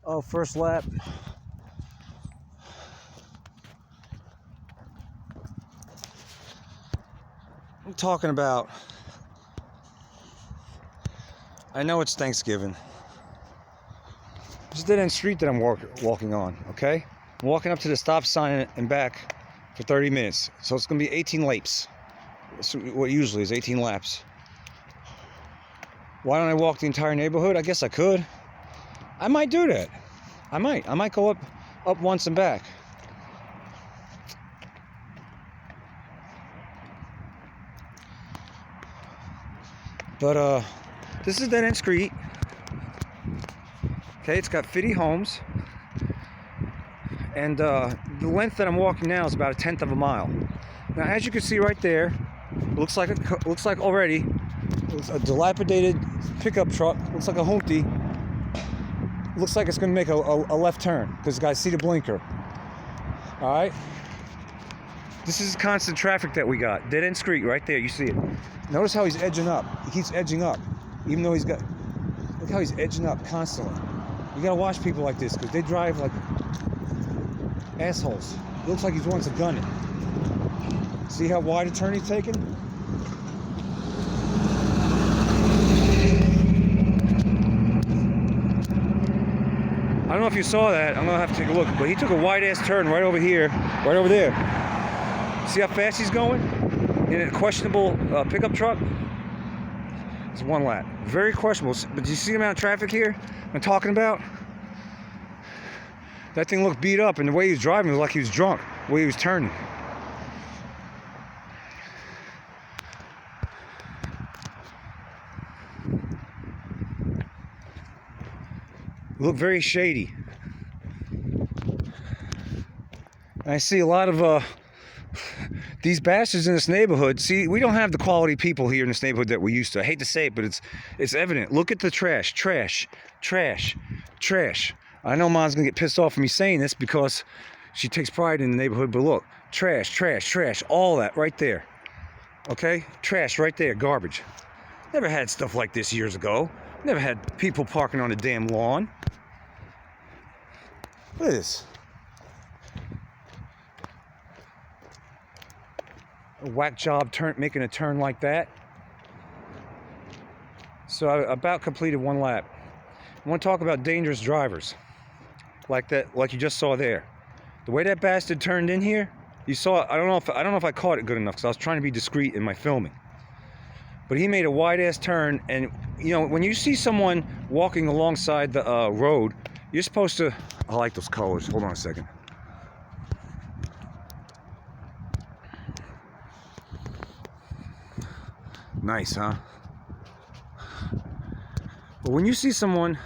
Oh, first lap. I'm talking about, I know it's Thanksgiving. This is dead end street that I'm walking on, okay? I'm walking up to the stop sign and back for 30 minutes. So it's gonna be 18 laps. That's what usually is 18 laps. Why don't I walk the entire neighborhood? I guess I could. I might do that. I might go up once and back. But this is dead end street. Okay, it's got 50 homes. And the length that I'm walking now is about a 1/10 of a mile. Now, as you can see right there, looks like already it's a dilapidated pickup truck. Looks like a Humpty. Looks like it's going to make a left turn because guys, see the blinker. All right. This is constant traffic that we got. Dead end street right there. You see it. Notice how he's edging up. He keeps edging up, even though he's got. Look how he's edging up constantly. You gotta watch people like this because they drive like assholes. It looks like he wants to gun it. See how wide a turn he's taking? I don't know if you saw that. I'm gonna have to take a look. But he took a wide ass turn right over here, right over there. See how fast he's going? In a questionable pickup truck? It's one lap. Very questionable. But do you see the amount of traffic here I'm talking about? That thing looked beat up, and the way he was driving was like he was drunk, the way he was turning. It looked very shady. And I see a lot of these bastards in this neighborhood. See, we don't have the quality people here in this neighborhood that we used to. I hate to say it, but it's evident. Look at the trash. I know Mom's gonna get pissed off at me saying this because she takes pride in the neighborhood, but look, trash, all that right there. Okay? Trash right there, garbage. Never had stuff like this years ago. Never had people parking on the damn lawn. Look at this. A whack job making a turn like that. So I about completed one lap. I want to talk about dangerous drivers. Like that, like you just saw there. The way that bastard turned in here, you saw. I don't know if I caught it good enough because I was trying to be discreet in my filming. But he made a wide ass turn, and you know when you see someone walking alongside the road, you're supposed to. I like those colors. Hold on a second. Nice, huh? But when you see someone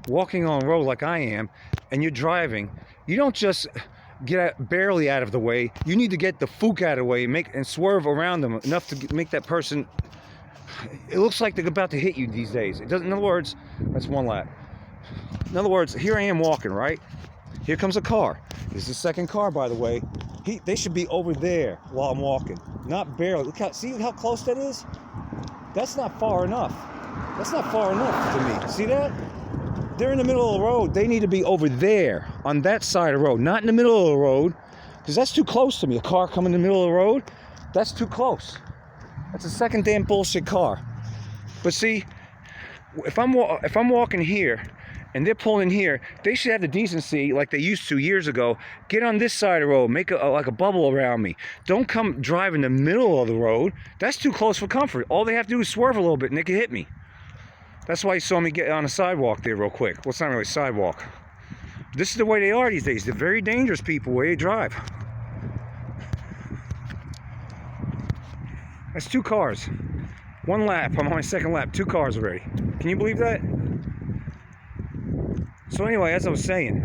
walking on a road like I am, and you're driving, you don't just get barely out of the way. You need to get the fook out of the way and swerve around them enough to make that person. It looks like they're about to hit you these days. It doesn't. In other words, that's one lap. In other words, here I am walking, right? Here comes a car. This is the second car, by the way. They should be over there while I'm walking, not barely. See how close that is? That's not far enough. That's not far enough to me. See that? They're in the middle of the road. They need to be over there on that side of the road, not in the middle of the road, because that's too close to me. A car coming in the middle of the road, that's too close. That's a second damn bullshit car. But see, if I'm walking here and they're pulling in here, they should have the decency, like they used to years ago, get on this side of the road, make like a bubble around me. Don't come drive in the middle of the road. That's too close for comfort. All they have to do is swerve a little bit and they can hit me. That's why you saw me get on a sidewalk there real quick. Well, it's not really a sidewalk. This is the way they are these days. They're very dangerous people where they drive. That's two cars. One lap. I'm on my second lap. Two cars already. Can you believe that? So anyway, as I was saying,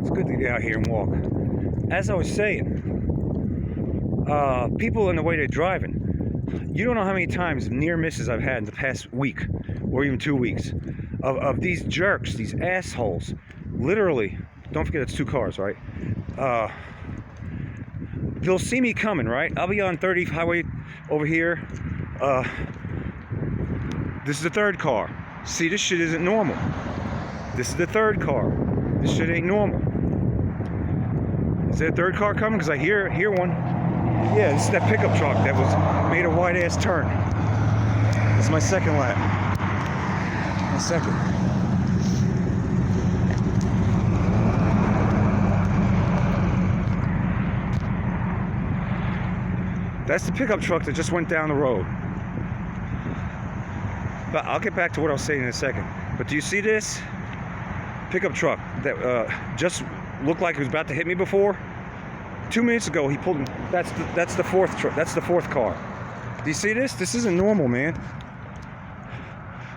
it's good to get out here and walk. As I was saying, people in the way they're driving, you don't know how many times near misses I've had in the past week or even 2 weeks of these jerks, these assholes. Literally, don't forget it's two cars, right? They'll see me coming, right? I'll be on 30 highway over here. This is the third car. See, this shit isn't normal. This is the third car. This shit ain't normal. Is there a third car coming? Because I hear one. Yeah, this is that pickup truck that made a wide ass turn. This is my second lap. My second. That's the pickup truck that just went down the road. But I'll get back to what I was saying in a second. But do you see this pickup truck that just looked like it was about to hit me before? 2 minutes ago, he pulled. That's the fourth truck. That's the fourth car. Do you see this? This isn't normal, man.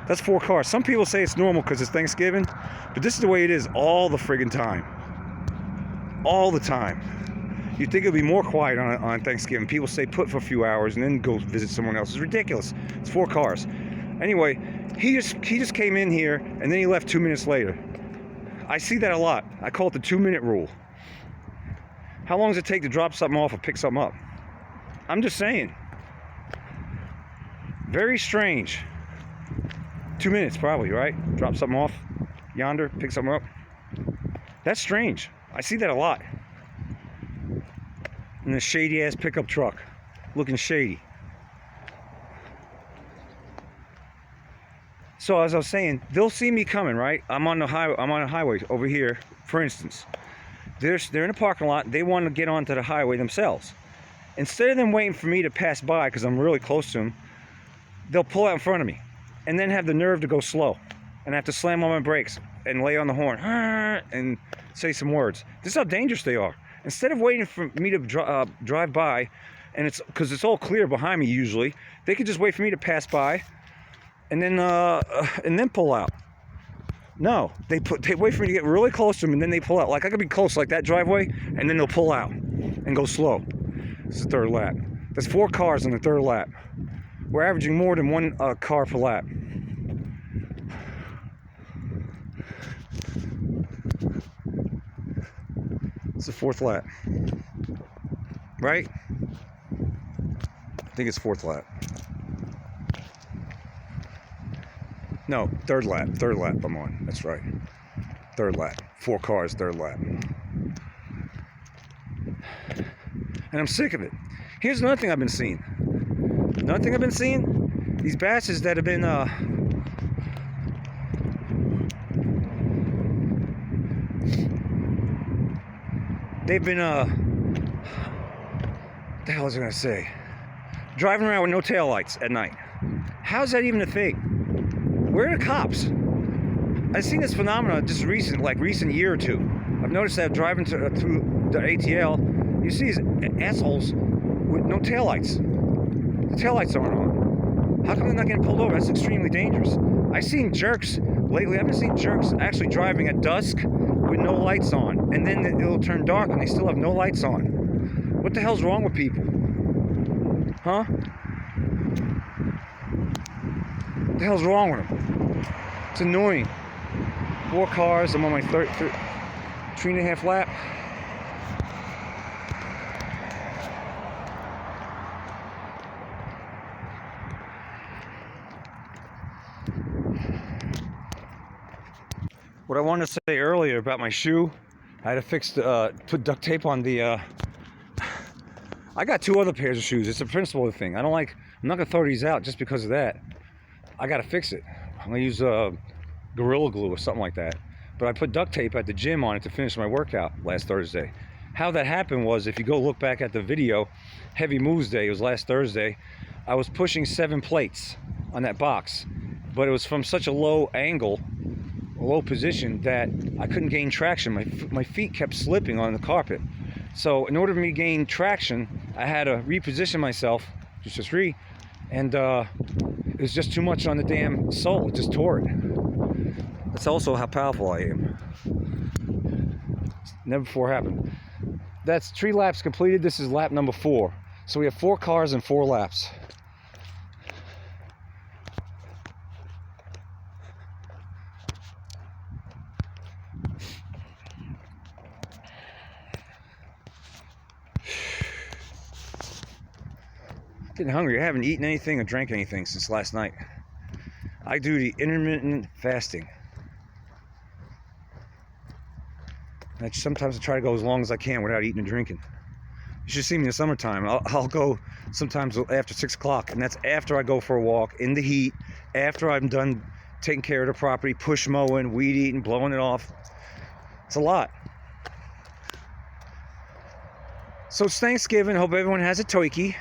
That's 4 cars. Some people say it's normal because it's Thanksgiving, but this is the way it is all the friggin' time. All the time. You'd think it'd be more quiet on Thanksgiving. People stay put for a few hours and then go visit someone else. It's ridiculous. It's 4 cars. Anyway, he just came in here and then he left 2 minutes later. I see that a lot. I call it the 2-minute rule. How long does it take to drop something off or pick something up? I'm just saying. Very strange. 2 minutes probably, right? Drop something off yonder, pick something up. That's strange. I see that a lot. In a shady ass pickup truck, looking shady. So as I was saying, they'll see me coming, right? I'm on a highway over here, for instance. They're in a parking lot. They want to get onto the highway themselves. Instead of them waiting for me to pass by because I'm really close to them, they'll pull out in front of me, and then have the nerve to go slow, and I have to slam on my brakes and lay on the horn and say some words. This is how dangerous they are. Instead of waiting for me to drive by, and it's because it's all clear behind me usually, they could just wait for me to pass by, and then pull out. No, they wait for me to get really close to them, and then they pull out. Like I could be close, like that driveway, and then they'll pull out and go slow. This is the third lap. There's 4 cars on the third lap. We're averaging more than 1 car per lap. It's the 4th lap, right? I think it's 4th lap. No, 3rd lap. 3rd lap I'm on. That's right. 3rd lap. 4 cars, 3rd lap. And I'm sick of it. Here's another thing I've been seeing. Another thing I've been seeing? These bastards that have been they've been what the hell was I gonna say? Driving around with no taillights at night. How's that even a thing? Where are the cops? I've seen this phenomenon just recent year or two. I've noticed that driving through the ATL, you see these assholes with no taillights. The taillights aren't on. How come they're not getting pulled over? That's extremely dangerous. I've seen jerks lately. I haven't seen jerks actually driving at dusk with no lights on, and then it'll turn dark and they still have no lights on. What the hell's wrong with people? Huh? What the hell's wrong with them? It's annoying. 4 cars. I'm on my 3.5 lap. What I wanted to say earlier about my shoe, I had to put duct tape on the, I got 2 other pairs of shoes. It's a principle thing. I'm not going to throw these out just because of that. I got to fix it. I'm going to use Gorilla Glue or something like that. But I put duct tape at the gym on it to finish my workout last Thursday. How that happened was, if you go look back at the video, Heavy Moves Day, it was last Thursday, I was pushing 7 plates on that box. But it was from such a low angle, a low position, that I couldn't gain traction. My feet kept slipping on the carpet. So in order for me to gain traction, I had to reposition myself, and it was just too much on the damn sole. It just tore it. That's also how powerful I am. Never before happened. That's 3 laps completed. This is lap number 4. So we have 4 cars and 4 laps. Getting hungry. I haven't eaten anything or drank anything since last night. I do the intermittent fasting. Sometimes I try to go as long as I can without eating and drinking. You should see me in the summertime. I'll go sometimes after 6 o'clock, and that's after I go for a walk in the heat, after I'm done taking care of the property, push mowing, weed eating, blowing it off. It's a lot. So it's Thanksgiving. Hope everyone has a turkey.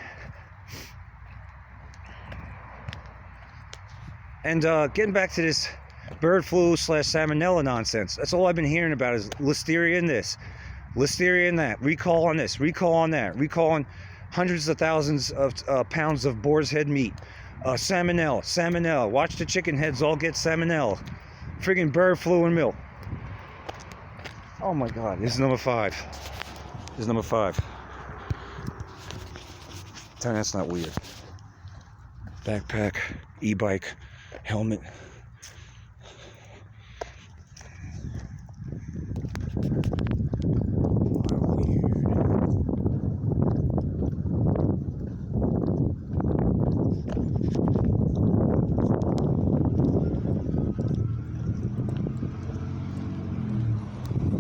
And getting back to this bird flu / salmonella nonsense. That's all I've been hearing about is listeria in this, listeria in that, recall on this, recall on that, recall on hundreds of thousands of pounds of boar's head meat. Salmonella. Watch the chicken heads all get salmonella. Friggin' bird flu and milk. Oh my God, this is number 5. This is number 5. Tell me that's not weird. Backpack, e-bike, helmet.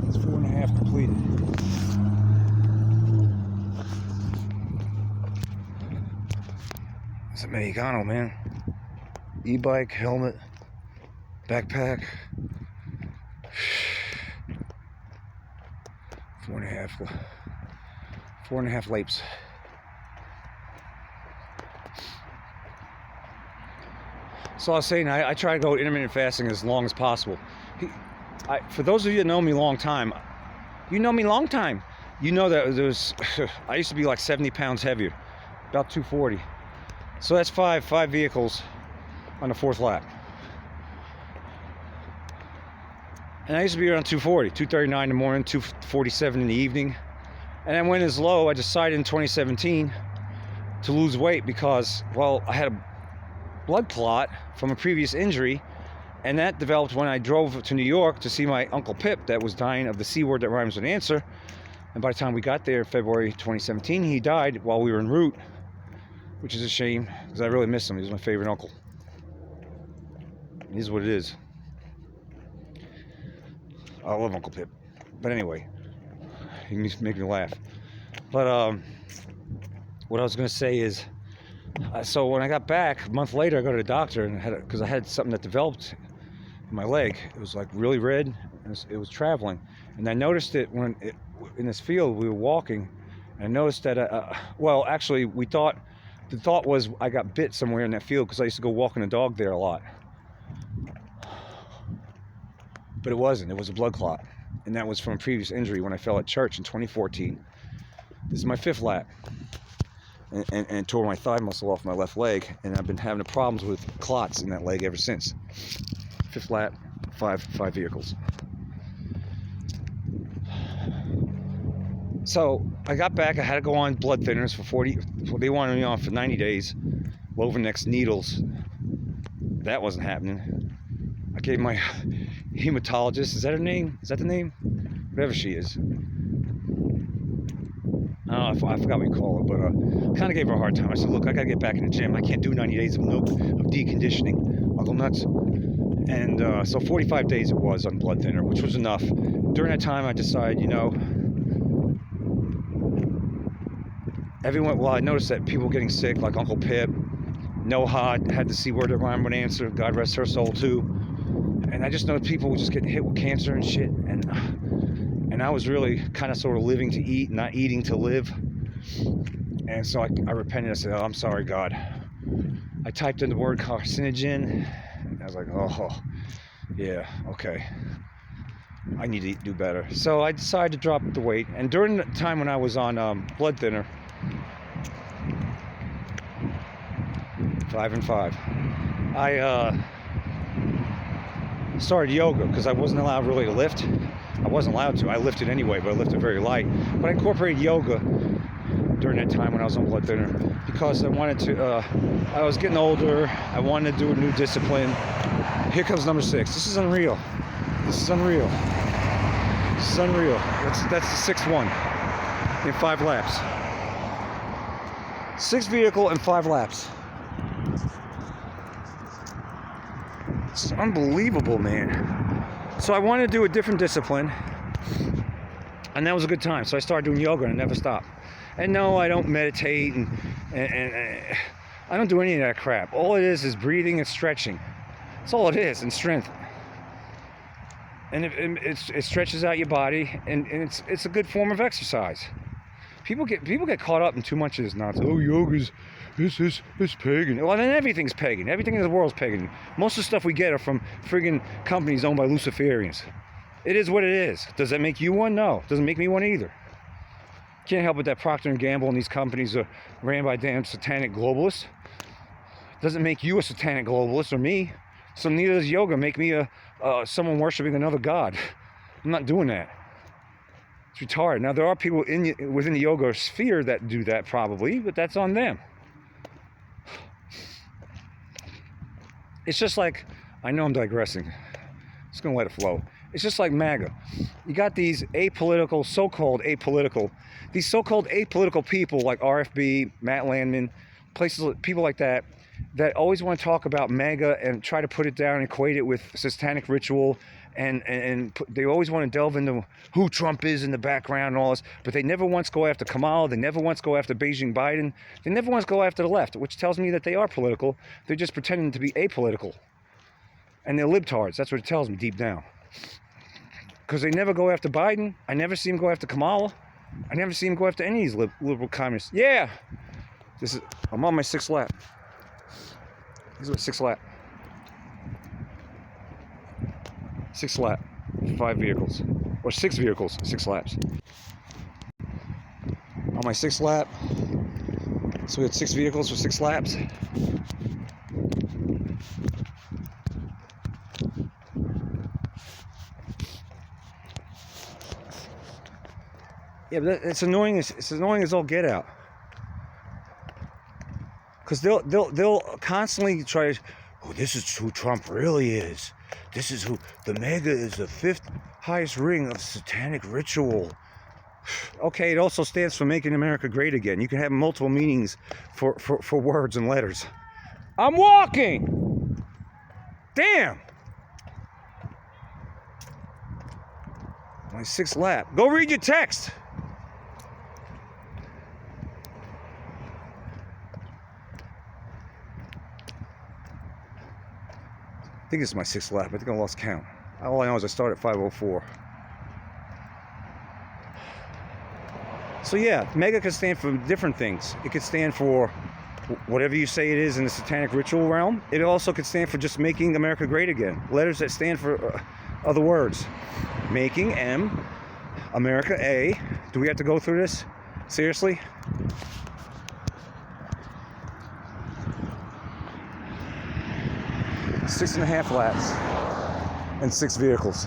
It's 4.5 completed. It's a Mexicano, man. E-bike, helmet, backpack. 4.5 laps. So I was saying, I try to go intermittent fasting as long as possible. For those of you that know me a long time, you know me a long time. You know that I used to be like 70 pounds heavier, about 240. So that's five vehicles on the 4th lap. And I used to be around 240, 239 in the morning, 247 in the evening. And then when it's low, I decided in 2017 to lose weight because, well, I had a blood clot from a previous injury, and that developed when I drove to New York to see my Uncle Pip that was dying of the C word that rhymes with answer. And by the time we got there, February 2017, he died while we were en route, which is a shame because I really miss him. He was my favorite uncle. It is what it is. I love Uncle Pip. But anyway, he makes me laugh. But what I was going to say is, so when I got back, a month later, I go to the doctor and because I had something that developed in my leg. It was like really red, and it was traveling. And I noticed it in this field we were walking. And I noticed that, well, actually, the thought was I got bit somewhere in that field because I used to go walking the dog there a lot. But it wasn't. It was a blood clot. And that was from a previous injury when I fell at church in 2014. This is my 5th lap. And tore my thigh muscle off my left leg. And I've been having problems with clots in that leg ever since. 5th lap, 5 vehicles. So I got back. I had to go on blood thinners for 40. They wanted me on for 90 days. Lovenox needles. That wasn't happening. I gave my hematologist. Is that her name? Is that the name? Whatever she is. I forgot what you call it, but I kind of gave her a hard time. I said, look, I got to get back in the gym. I can't do 90 days of deconditioning. Uncle Nuts. And so 45 days it was on blood thinner, which was enough. During that time, I decided, I noticed that people getting sick, like Uncle Pip, Noha had the C word that rhymed with answer, God rest her soul too. And I just know people were just getting hit with cancer and shit. And I was really kind of sort of living to eat, not eating to live. And so I repented. I said, oh, I'm sorry, God. I typed in the word carcinogen. And I was like, oh, yeah, okay. I need to do better. So I decided to drop the weight. And during the time when I was on blood thinner, 5 and 5, I started yoga because I wasn't allowed really to lift. I wasn't allowed to. I lifted anyway, but I lifted very light. But I incorporated yoga during that time when I was on blood thinner because I wanted to, I was getting older. I wanted to do a new discipline. Here comes number 6. This is unreal. This is unreal. This is unreal. That's the 6th one in 5 laps. 6th vehicle in 5 laps. It's unbelievable, man. So I wanted to do a different discipline. And that was a good time. So I started doing yoga and I never stopped. And no, I don't meditate and I don't do any of that crap. All it is breathing and stretching. That's all it is, and strength. And it stretches out your body, and it's a good form of exercise. People get caught up in too much of this nonsense. Oh, yoga's this pagan. Well, then everything's pagan. Everything in the world's pagan. Most of the stuff we get are from friggin' companies owned by Luciferians. It is what it is. Does that make you one? No. Doesn't make me one either. Can't help it that Procter & Gamble and these companies are ran by damn satanic globalists. Doesn't make you a satanic globalist or me. So neither does yoga make me someone worshiping another god. I'm not doing that. It's retarded. Now, there are people within the yoga sphere that do that probably, but that's on them. It's just like, I know I'm digressing. Just going to let it flow. It's just like MAGA. You got these apolitical, so-called apolitical people like RFB, Matt Landman, people like that always want to talk about MAGA and try to put it down and equate it with satanic ritual, and they always want to delve into who Trump is in the background and all this, but they never once go after Kamala, they never once go after Beijing Biden, they never once go after the left, which tells me that they are political. They're just pretending to be apolitical. And they're libtards, that's what it tells me deep down. Because they never go after Biden. I never see him go after Kamala. I never see him go after any of these liberal communists. Yeah! I'm on my 6th lap. This is my 6th lap. 6th lap. 5 vehicles. Or 6 vehicles, 6 laps. On my 6th lap. So we had 6 vehicles for 6 laps. Yeah, but it's annoying. It's annoying as all get out. Because they'll constantly try to, oh, this is who Trump really is. This is who, the MAGA is the 5th highest ring of satanic ritual. Okay, it also stands for making America great again. You can have multiple meanings for words and letters. I'm walking! Damn! My 6th lap. Go read your text! I think this is my 6th lap. I think I lost count. All I know is I started at 5:04. So yeah, MAGA could stand for different things. It could stand for whatever you say it is in the satanic ritual realm. It also could stand for just making America great again. Letters that stand for other words. Making M, America A. Do we have to go through this? Seriously? Six and a half laps and 6 vehicles.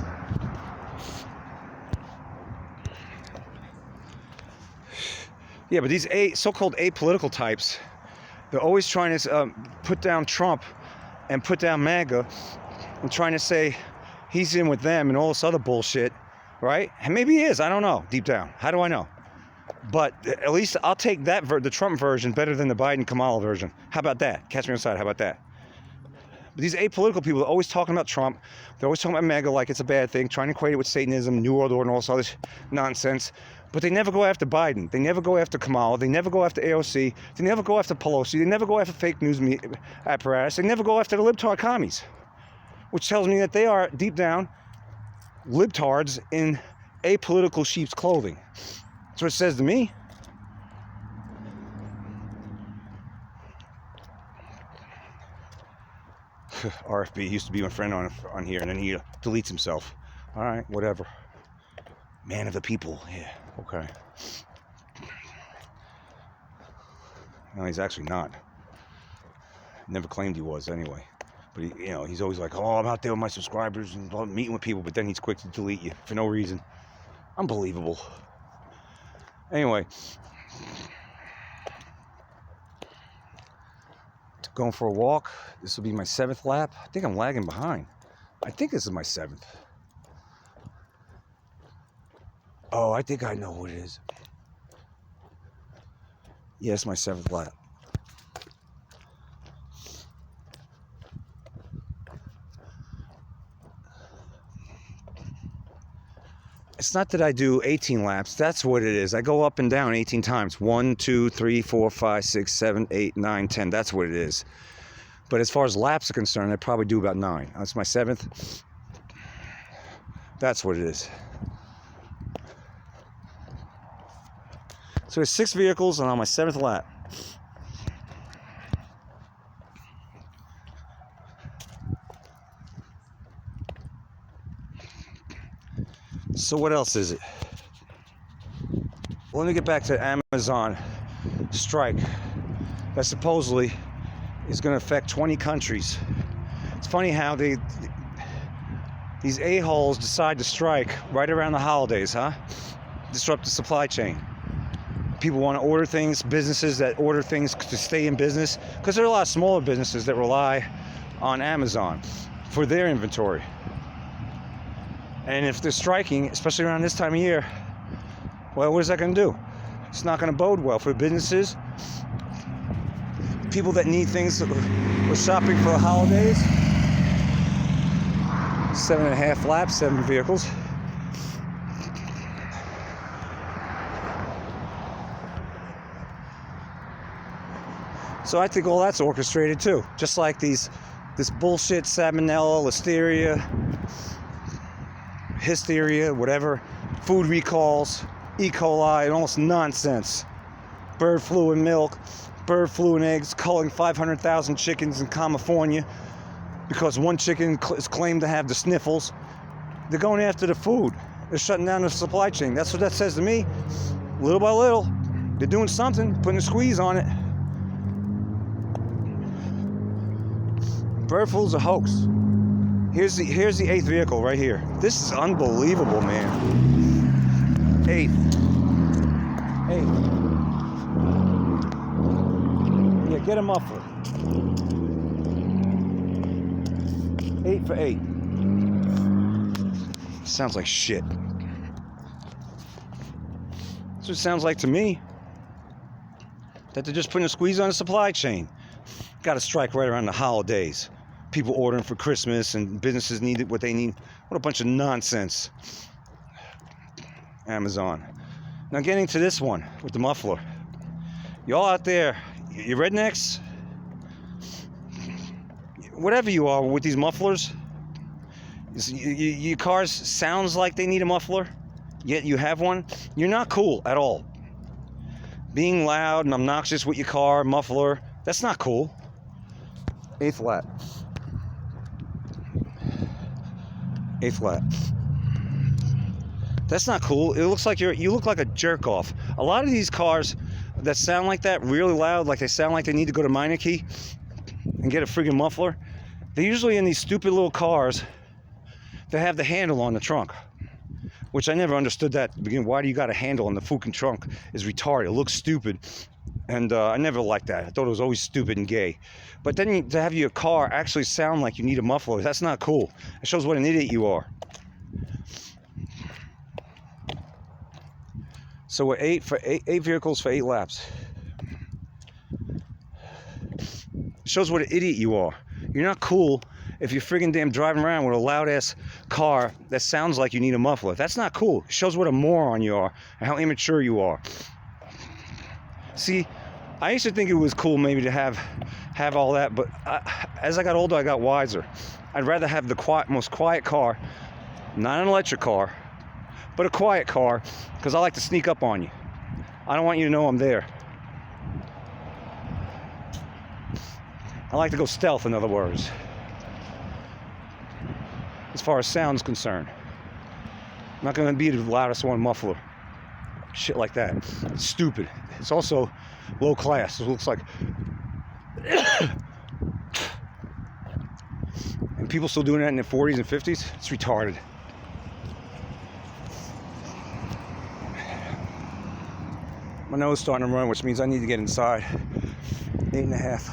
Yeah, but these so-called apolitical types, they're always trying to put down Trump and put down MAGA and trying to say he's in with them and all this other bullshit, right? And maybe he is, I don't know, deep down. How do I know? But at least I'll take that the Trump version better than the Biden-Kamala version. How about that? Catch me outside, how about that? But these apolitical people are always talking about Trump. They're always talking about MAGA like it's a bad thing, trying to equate it with Satanism, New World Order, and all this other nonsense. But they never go after Biden. They never go after Kamala. They never go after AOC. They never go after Pelosi. They never go after fake news apparatus. They never go after the libtard commies. Which tells me that they are, deep down, libtards in apolitical sheep's clothing. That's what it says to me. RFB used to be my friend on here, and then he deletes himself. All right, whatever. Man of the people. Yeah, okay. No, he's actually not. Never claimed he was anyway. But he, he's always like, oh, I'm out there with my subscribers and meeting with people, but then he's quick to delete you for no reason. Unbelievable. Anyway. Going for a walk. This will be my 7th lap. I think I'm lagging behind. I think this is my 7th. Oh, I think I know what it is. Yeah, it's my 7th lap. It's not that I do 18 laps. That's what it is. I go up and down 18 times. 1, 2, 3, 4, 5, 6, 7, 8, 9, 10. That's what it is. But as far as laps are concerned, I probably do about 9. That's my 7th. That's what it is. So there's 6 vehicles, and on my 7th lap. So what else is it? Well, let me get back to Amazon strike that supposedly is going to affect 20 countries. It's funny how these a-holes decide to strike right around the holidays, huh? Disrupt the supply chain. People want to order things, businesses that order things to stay in business, because there are a lot of smaller businesses that rely on Amazon for their inventory. And if they're striking, especially around this time of year, well, what is that going to do? It's not going to bode well for businesses, people that need things that were shopping for the holidays. 7.5 laps, 7 vehicles. So I think all that's orchestrated too. Just like this bullshit salmonella, listeria, hysteria, whatever, food recalls, E. coli, and all this nonsense. Bird flu in milk, bird flu in eggs, culling 500,000 chickens in California because one chicken is claimed to have the sniffles. They're going after the food. They're shutting down the supply chain. That's what that says to me. Little by little, they're doing something, putting a squeeze on it. Bird flu's a hoax. Here's the 8th vehicle right here. This is unbelievable, man. 8. Yeah, get a muffler. 8 for 8. Sounds like shit. That's what it sounds like to me. That they're just putting a squeeze on the supply chain. Got to strike right around the holidays. People ordering for Christmas and businesses need what they need. What a bunch of nonsense. Amazon. Now getting to this one with the muffler. Y'all out there, you rednecks, whatever you are with these mufflers, your cars sounds like they need a muffler, yet you have one. You're not cool at all. Being loud and obnoxious with your car, muffler, that's not cool. 8th lap. 8th lap. That's not cool. It looks like you look like a jerk off. A lot of these cars that sound like that, really loud, like they sound like they need to go to Meineke and get a friggin' muffler, they're usually in these stupid little cars that have the handle on the trunk, which I never understood that at the beginning. Why do you got a handle on the fucking trunk? Is retarded. It looks stupid. And I never liked that. I thought it was always stupid and gay. But then to have your car actually sound like you need a muffler, that's not cool. It shows what an idiot you are. So we're 8 vehicles for 8 laps. It shows what an idiot you are. You're not cool if you're friggin' damn driving around with a loud ass car that sounds like you need a muffler. That's not cool. It shows what a moron you are and how immature you are. See, I used to think it was cool maybe to have all that, but as I got older, I got wiser. I'd rather have the most quiet car, not an electric car, but a quiet car, because I like to sneak up on you. I don't want you to know I'm there. I like to go stealth, in other words, as far as sound's concerned. I'm not going to be the loudest one muffler. Shit like that. It's stupid. It's also low class. It looks like and people still doing that in their 40s and 50s. It's retarded. My nose is starting to run, which means I need to get inside. 8.5.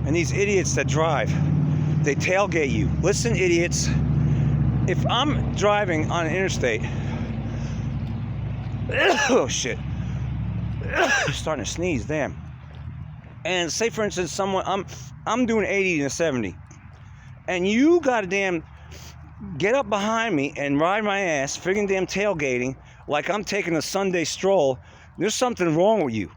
And these idiots that drive, they tailgate you. Listen, idiots, if I'm driving on an interstate, oh shit, starting to sneeze, damn. And say for instance, I'm doing 80 to 70, and you gotta damn get up behind me and ride my ass, friggin' damn tailgating like I'm taking a Sunday stroll. There's something wrong with you.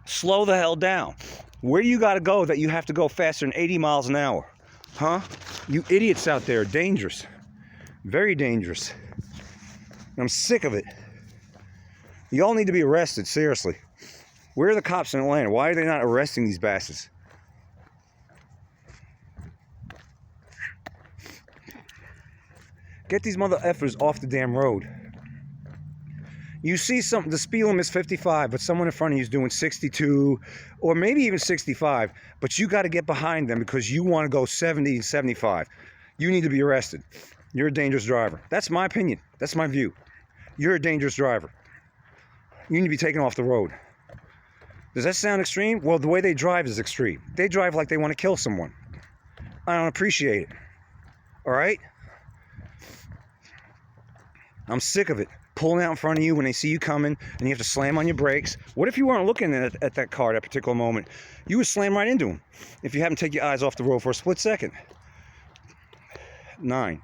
Slow the hell down. Where you gotta go that you have to go faster than 80 miles an hour? Huh? You idiots out there, dangerous. Very dangerous. I'm sick of it. You all need to be arrested, seriously. Where are the cops in Atlanta? Why are they not arresting these bastards? Get these mother effers off the damn road. You see the speed limit is 55, but someone in front of you is doing 62 or maybe even 65, but you got to get behind them because you want to go 70 and 75. You need to be arrested. You're a dangerous driver. That's my opinion. That's my view. You're a dangerous driver. You need to be taken off the road. Does that sound extreme? Well, the way they drive is extreme. They drive like they want to kill someone. I don't appreciate it. All right? I'm sick of it. Pulling out in front of you when they see you coming and you have to slam on your brakes. What if you weren't looking at that car at that particular moment? You would slam right into him if you haven't taken your eyes off the road for a split second. 9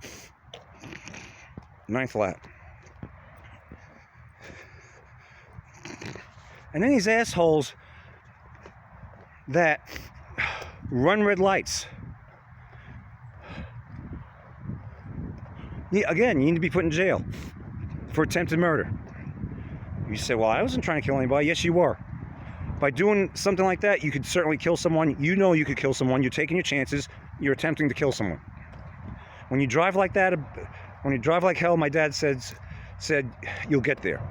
flat. And then these assholes that run red lights. Again, you need to be put in jail for attempted murder. You say, well, I wasn't trying to kill anybody. Yes, you were. By doing something like that, you could certainly kill someone. You know you could kill someone. You're taking your chances. You're attempting to kill someone. When you drive like that, when you drive like hell, my dad said you'll get there.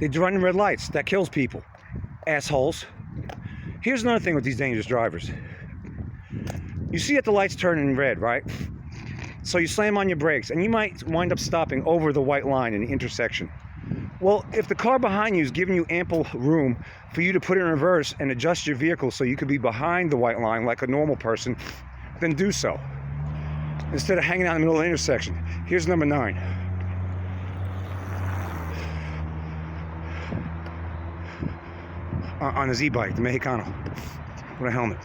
They run red lights. That kills people. Assholes. Here's another thing with these dangerous drivers. You see that the light's turning red, right? So you slam on your brakes, and you might wind up stopping over the white line in the intersection. Well, if the car behind you is giving you ample room for you to put in reverse and adjust your vehicle so you could be behind the white line like a normal person, then do so. Instead of hanging out in the middle of the intersection. Here's number 9. On a Z-bike, the Mexicano, with a helmet.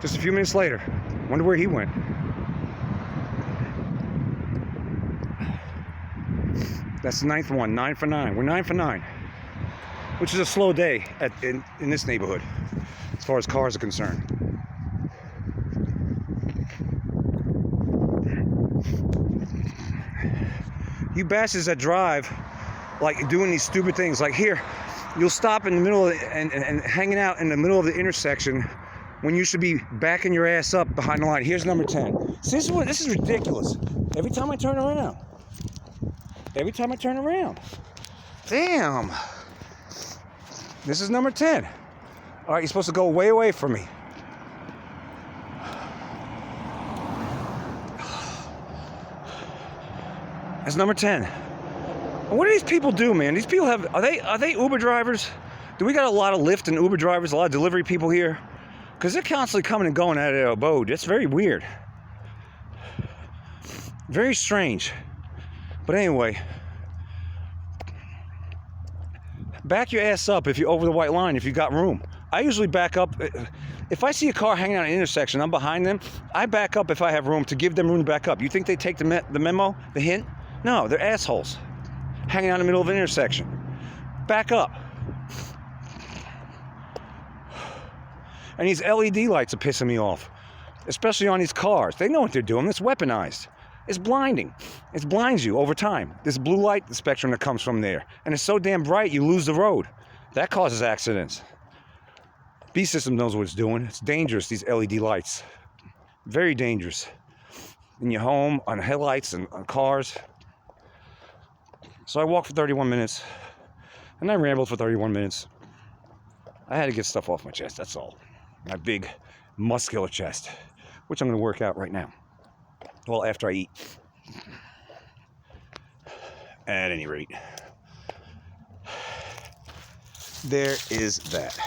Just a few minutes later, wonder where he went. That's the 9th one, 9 for 9. We're 9 for 9, which is a slow day in this neighborhood, as far as cars are concerned. You bastards that drive, like doing these stupid things, like here, you'll stop in the middle of and hanging out in the middle of the intersection when you should be backing your ass up behind the line. Here's number 10. See, this is ridiculous. Every time I turn around. Damn. This is number 10. All right, you're supposed to go way away from me. That's number 10. What do these people do, man? These people are they Uber drivers? Do we got a lot of Lyft and Uber drivers, a lot of delivery people here? Because they're constantly coming and going out of their abode. That's very weird. Very strange. But anyway, back your ass up if you're over the white line, if you got room. I usually back up. If I see a car hanging out in an intersection, I'm behind them, I back up if I have room to give them room to back up. You think they take the memo, the hint? No, they're assholes. Hanging out in the middle of an intersection. Back up. And these LED lights are pissing me off. Especially on these cars. They know what they're doing. It's weaponized. It's blinding. It blinds you over time. This blue light spectrum that comes from there. And it's so damn bright you lose the road. That causes accidents. B-System knows what it's doing. It's dangerous, these LED lights. Very dangerous. In your home, on headlights, and on cars. So I walked for 31 minutes. And I rambled for 31 minutes. I had to get stuff off my chest, that's all. My big, muscular chest. Which I'm going to work out right now. Well, after I eat. At any rate. There is that.